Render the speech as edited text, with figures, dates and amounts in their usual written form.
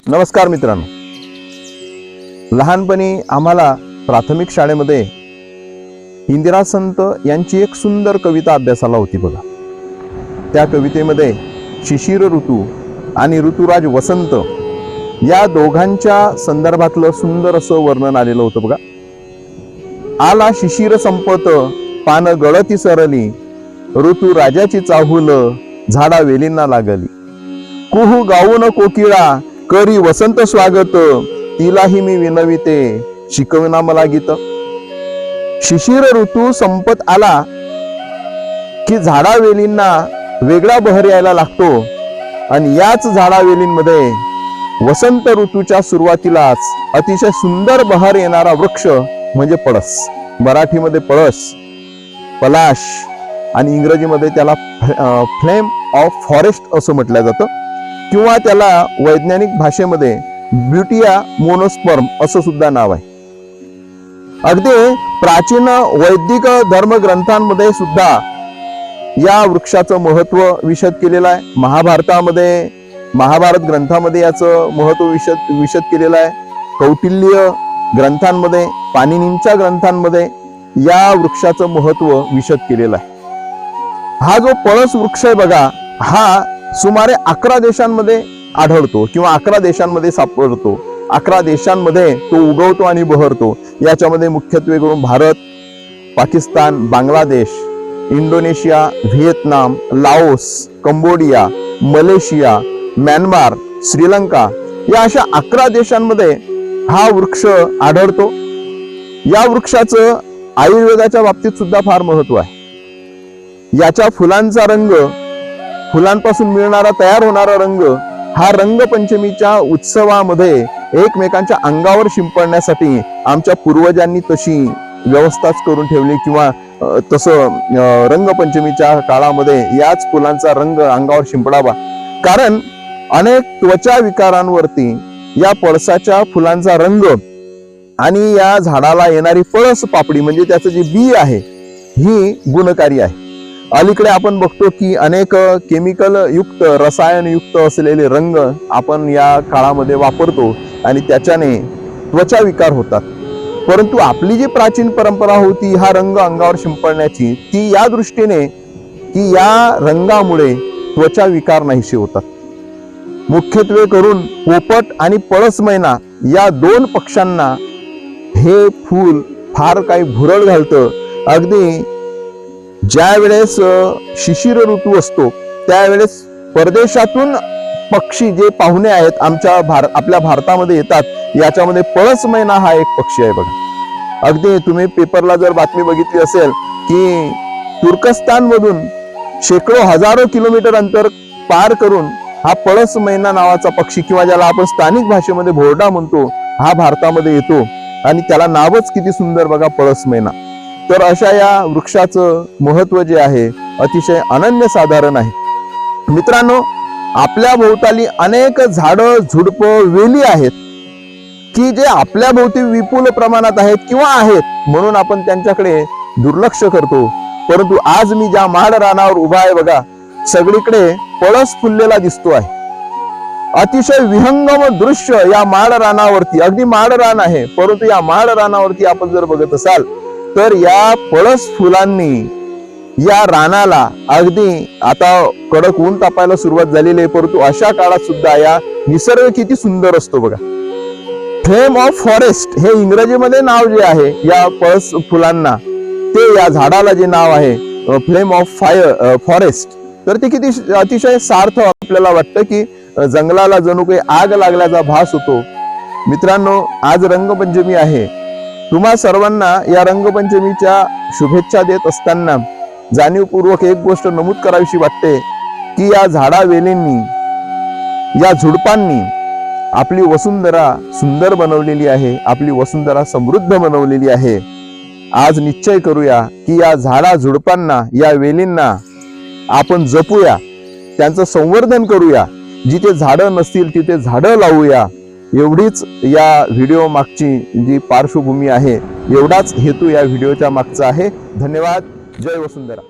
नमस्कार मित्रांनो, लहानपणी आम्हाला प्राथमिक शाळेमध्ये इंदिरा संत यांची एक सुंदर कविता अभ्यासाला होती बघा। त्या कवितेमध्ये शिशिर ऋतू आणि ऋतुराज वसंत या दोघांच्या संदर्भातलं सुंदर असं वर्णन आलेलं होतं बघा। आला शिशिर संपत पान गळती सरली, ऋतू राजाची चाहूल झाडा वेलींना लागली। कुहू गाऊन कोकिळा करी वसंत स्वागत, तिलाही मी विनविते शिकवना मला गीत। शिशिर ऋतू संपत आला की झाडावेलींना वेगळा बहर यायला लागतो आणि याच झाडावेलींमध्ये वसंत ऋतूच्या सुरुवातीलाच अतिशय सुंदर बहर येणारा वृक्ष म्हणजे पळस। मराठीमध्ये पळस, पलाश आणि इंग्रजीमध्ये त्याला फ्लेम ऑफ फॉरेस्ट असं म्हटलं जातं, किंवा त्याला वैज्ञानिक भाषेमध्ये ब्युटिया मोनोस्पर्म असं सुद्धा नाव आहे। अगदी प्राचीन वैदिक धर्मग्रंथांमध्ये सुद्धा या वृक्षाचं महत्व विशद केलेलं आहे। महाभारत ग्रंथामध्ये याचं महत्व विशद केलेलं आहे। कौटिल्य ग्रंथांमध्ये, पाणिनींच्या ग्रंथांमध्ये या वृक्षाचं महत्व विशद केलेलं आहे। हा जो पळस वृक्ष आहे बघा, हा सुमारे 11 देशांमध्ये आढळतो किंवा 11 देशांमध्ये सापडतो। 11 देशांमध्ये तो उगवतो आणि बहरतो। याच्यामध्ये मुख्यत्वे करून Bharat, Pakistan, Bangladesh, Indonesia, Vietnam, Laos, Cambodia, Malaysia, Myanmar, Sri Lanka या अशा 11 देशांमध्ये हा वृक्ष आढळतो। या वृक्षाचं आयुर्वेदाच्या बाबतीत सुद्धा फार महत्व आहे। याच्या फुलांचा रंग, फुलांपासून मिळणारा तयार होणारा रंग हा रंगपंचमीच्या उत्सवामध्ये एकमेकांच्या अंगावर शिंपडण्यासाठी आमच्या पूर्वजांनी तशी व्यवस्थाच करून ठेवली, किंवा तसं रंगपंचमीच्या काळामध्ये याच फुलांचा रंग अंगावर शिंपडावा। कारण अनेक त्वचा विकारांवरती या पळसाच्या फुलांचा रंग आणि या झाडाला येणारी पळस पापडी म्हणजे त्याचं जे बी आहे ही गुणकारी आहे। अलीकडे आपण बघतो की अनेक केमिकल युक्त, रसायन युक्त असलेले रंग आपण या काळामध्ये वापरतो आणि त्याच्याने त्वचा विकार होतात। परंतु आपली जी प्राचीन परंपरा होती हा रंग अंगावर शिंपडण्याची, ती या दृष्टीने की या रंगामुळे त्वचा विकार नाहीसे होतात। मुख्यत्वे करून पोपट आणि पळस मैना या 2 पक्ष्यांना हे फूल फार काही भुरळ घालतं। अगदी ज्या वेळेस शिशिर ऋतू असतो त्यावेळेस परदेशातून पक्षी जे पाहुणे आहेत आपल्या भारतामध्ये येतात, याच्यामध्ये पळस मैना हा एक पक्षी आहे बघा। अगदी तुम्ही पेपरला जर बातमी बघितली असेल की तुर्कस्तान मधून शेकडो हजारो किलोमीटर अंतर पार करून हा पळस मैना नावाचा पक्षी, किंवा ज्याला आपण स्थानिक भाषेमध्ये भोरडा म्हणतो, हा भारतामध्ये येतो आणि त्याला नावच किती सुंदर बघा, पळस मैना। तर अशा या वृक्षाचं महत्व जे आहे अतिशय अनन्यसाधारण आहे। मित्रांनो, आपल्या भोवताली अनेक झाडं, झुडपं, वेली आहेत की जे आपल्या भोवती विपुल प्रमाणात आहेत किंवा आहेत म्हणून आपण त्यांच्याकडे दुर्लक्ष करतो। परंतु आज मी ज्या माड रानावर उभा आहे बघा, सगळीकडे पळस फुललेला दिसतो आहे। अतिशय विहंगम दृश्य या माड रानावरती, अगदी माड रान आहे परंतु या माड रानावरती आपण जर बघत असाल तर या पळस फुलांनी या रानाला, अगदी आता कडक ऊन तापायला सुरुवात झालेली आहे परंतु अशा काळात सुद्धा या निसर्ग किती सुंदर असतो बघा। फ्लेम ऑफ फॉरेस्ट हे इंग्रजीमध्ये नाव जे आहे या पळस फुलांना, ते या झाडाला जे नाव आहे फ्लेम ऑफ फॉरेस्ट, तर ते किती अतिशय सार्थ आपल्याला वाटतं की जंगलाला जणू काही आग लागल्याचा भास होतो। मित्रांनो, आज रंगपंचमी आहे। तुम्हा सर्वांना या रंगपंचमीच्या शुभेच्छा देत असताना जाणीवपूर्वक एक गोष्ट नमूद करावीशी वाटते की या झाडावेलींनी, या झुडपांनी आपली वसुंधरा सुंदर बनवलेली आहे, आपली वसुंधरा समृद्ध बनवलेली आहे। आज निश्चय करूया की या झाडा झुडपांना, या वेलींना आपण जपूया, त्यांचं संवर्धन करूया। जिथे झाडं नसतील तिथे झाडं लावूया। एवढीच या व्हिडिओ मागची जी पार्श्वभूमी आहे, एवढाच हेतू या व्हिडिओच्या मागचा आहे। धन्यवाद। जय वसुंधरा।